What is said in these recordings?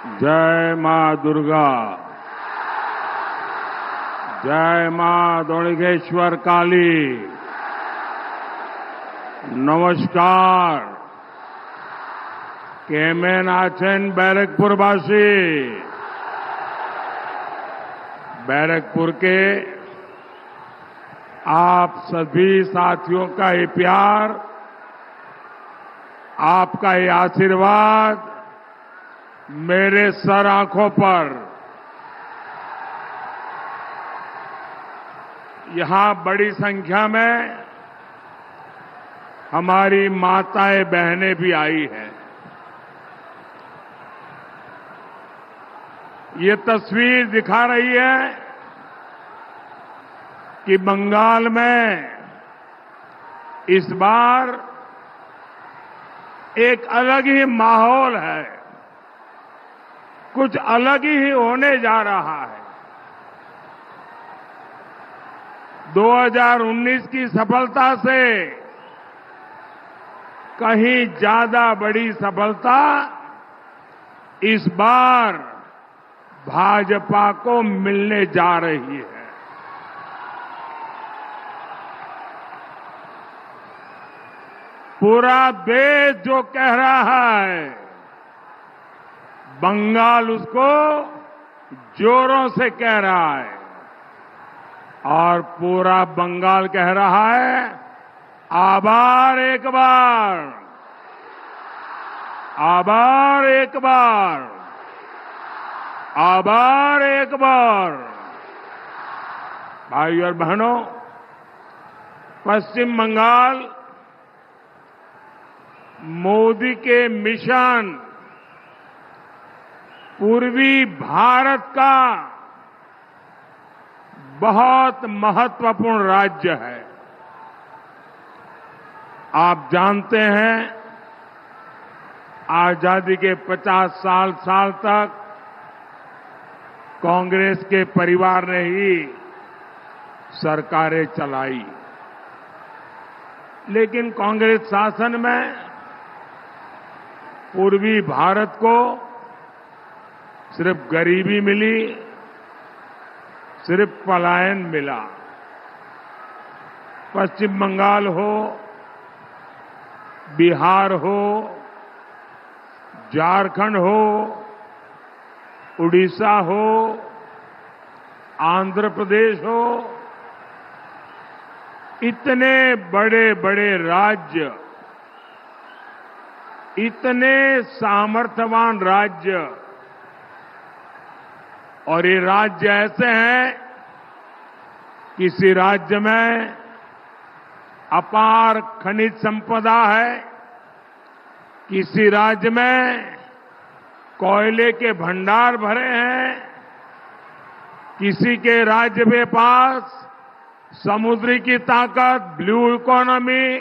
जय मां दुर्गा। जय मां दौड़गेश्वर काली। नमस्कार। Cayman Aachen बैरकपुरवासी। बैरकपुर के आप सभी साथियों का ये प्यार, आपका ये आशीर्वाद मेरे सर आंखों पर। यहां बड़ी संख्या में हमारी माताएं बहनें भी आई हैं। ये तस्वीर दिखा रही है कि बंगाल में इस बार एक अलग ही माहौल है, कुछ अलग ही होने जा रहा है। 2019 की सफलता से कहीं ज्यादा बड़ी सफलता इस बार भाजपा को मिलने जा रही है। पूरा देश जो कह रहा है, बंगाल उसको जोरों से कह रहा है और पूरा बंगाल कह रहा है आभार एक बार, आभार एक बार, आभार एक बार। भाई और बहनों, पश्चिम बंगाल मोदी के मिशन पूर्वी भारत का बहुत महत्वपूर्ण राज्य है। आप जानते हैं, आजादी के 50 साल तक कांग्रेस के परिवार ने ही सरकारें चलाई, लेकिन कांग्रेस शासन में पूर्वी भारत को सिर्फ गरीबी मिली, सिर्फ पलायन मिला। पश्चिम बंगाल हो, बिहार हो, झारखंड हो, उड़ीसा हो, आंध्र प्रदेश हो, इतने बड़े बड़े राज्य, इतने सामर्थ्यवान राज्य, और ये राज्य ऐसे हैं, किसी राज्य में अपार खनिज संपदा है, किसी राज्य में कोयले के भंडार भरे हैं, किसी के राज्य के पास समुद्री की ताकत, ब्लू इकोनॉमी,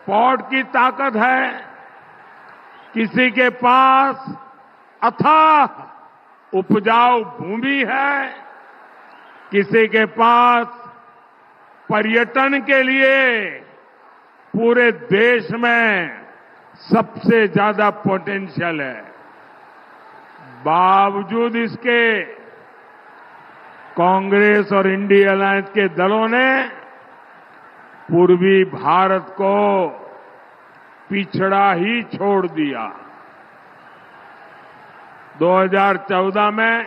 पोर्ट की ताकत है, किसी के पास अथाह उपजाऊ भूमि है, किसी के पास पर्यटन के लिए पूरे देश में सबसे ज्यादा पोटेंशियल है। बावजूद इसके कांग्रेस और इंडिया अलायंस के दलों ने पूर्वी भारत को पिछड़ा ही छोड़ दिया। 2014 में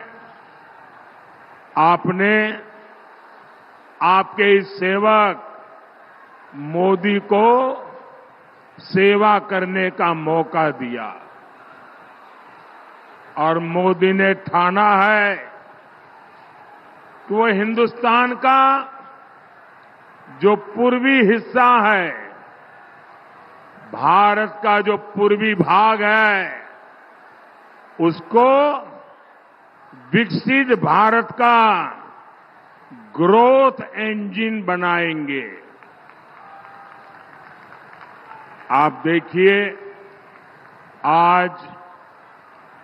आपने आपके इस सेवक मोदी को सेवा करने का मौका दिया और मोदी ने ठाना है कि वो हिंदुस्तान का जो पूर्वी हिस्सा है, भारत का जो पूर्वी भाग है, उसको विकसित भारत का ग्रोथ इंजन बनाएंगे। आप देखिए, आज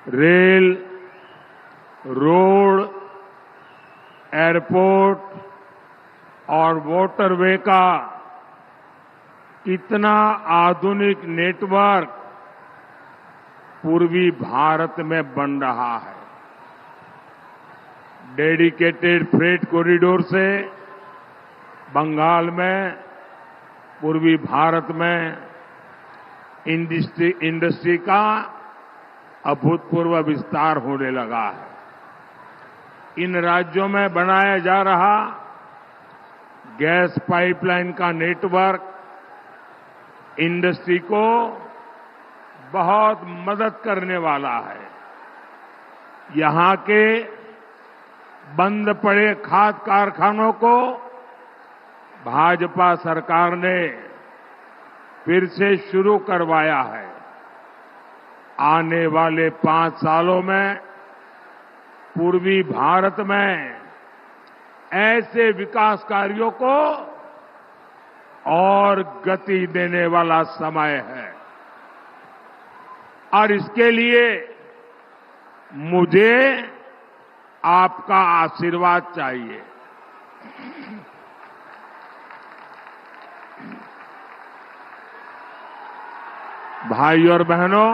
रेल, रोड, एयरपोर्ट और वाटरवे का कितना आधुनिक नेटवर्क पूर्वी भारत में बन रहा है। डेडिकेटेड फ्रेट कॉरिडोर से बंगाल में, पूर्वी भारत में इंडस्ट्री का अभूतपूर्व विस्तार होने लगा है। इन राज्यों में बनाया जा रहा गैस पाइपलाइन का नेटवर्क इंडस्ट्री को बहुत मदद करने वाला है। यहां के बंद पड़े खाद कारखानों को भाजपा सरकार ने फिर से शुरू करवाया है। आने वाले 5 सालों में पूर्वी भारत में ऐसे विकास कार्यों को और गति देने वाला समय है और इसके लिए मुझे आपका आशीर्वाद चाहिए। भाई और बहनों,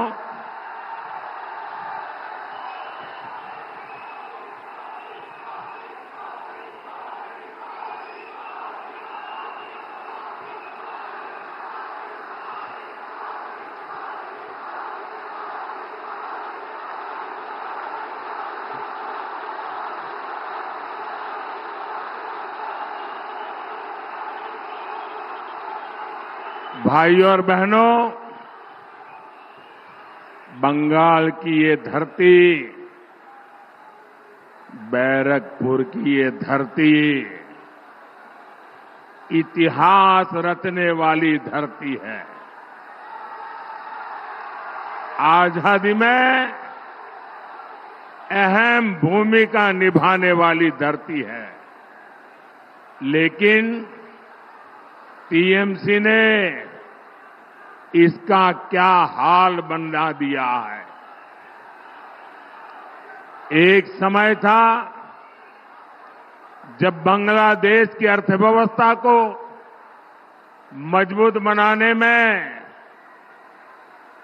भाई और बहनों, बंगाल की ये धरती, बैरकपुर की ये धरती इतिहास रचने वाली धरती है। आजादी में अहम भूमिका निभाने वाली धरती है, लेकिन टीएमसी ने इसका क्या हाल बना दिया है। एक समय था जब बांग्लादेश की अर्थव्यवस्था को मजबूत बनाने में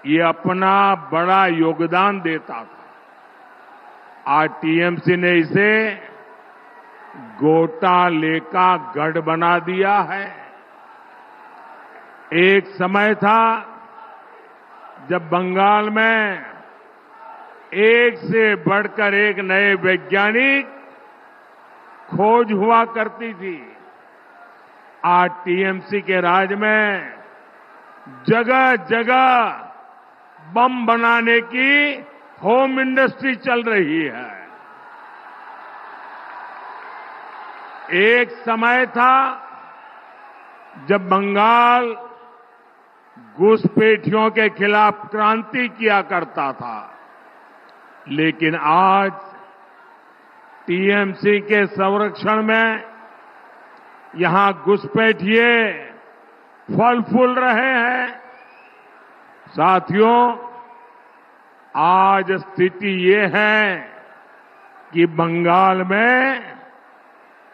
ये अपना बड़ा योगदान देता था। आज टीएमसी ने इसे घोटाले का गढ़ बना दिया है। एक समय था जब बंगाल में एक से बढ़कर एक नए वैज्ञानिक खोज हुआ करती थी। आज टीएमसी के राज में जगह जगह बम बनाने की होम इंडस्ट्री चल रही है। एक समय था जब बंगाल घुसपैठियों के खिलाफ क्रांति किया करता था, लेकिन आज टीएमसी के संरक्षण में यहां घुसपैठिए फल फूल रहे हैं। साथियों, आज स्थिति ये है कि बंगाल में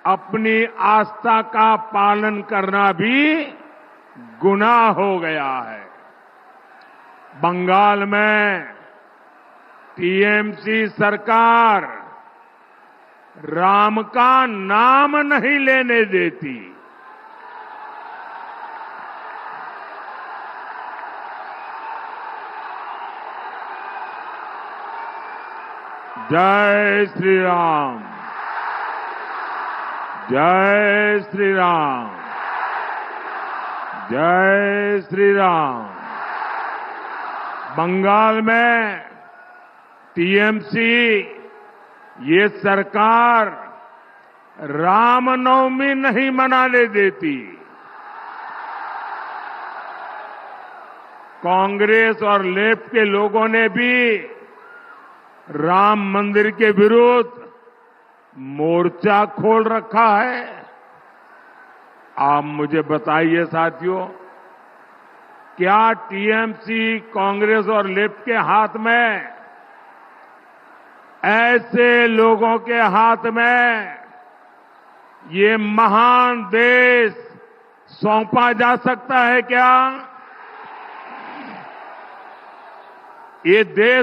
अपनी आस्था का पालन करना भी गुनाह हो गया है। बंगाल में टीएमसी सरकार राम का नाम नहीं लेने देती। जय श्री राम, जय श्री राम, जय श्री राम। बंगाल में टीएमसी ये सरकार रामनवमी नहीं मनाने देती। कांग्रेस और लेफ्ट के लोगों ने भी राम मंदिर के विरुद्ध मोर्चा खोल रखा है। आप मुझे बताइए साथियों, क्या टीएमसी, कांग्रेस और लेफ्ट के हाथ में, ऐसे लोगों के हाथ में ये महान देश सौंपा जा सकता है क्या? ये देश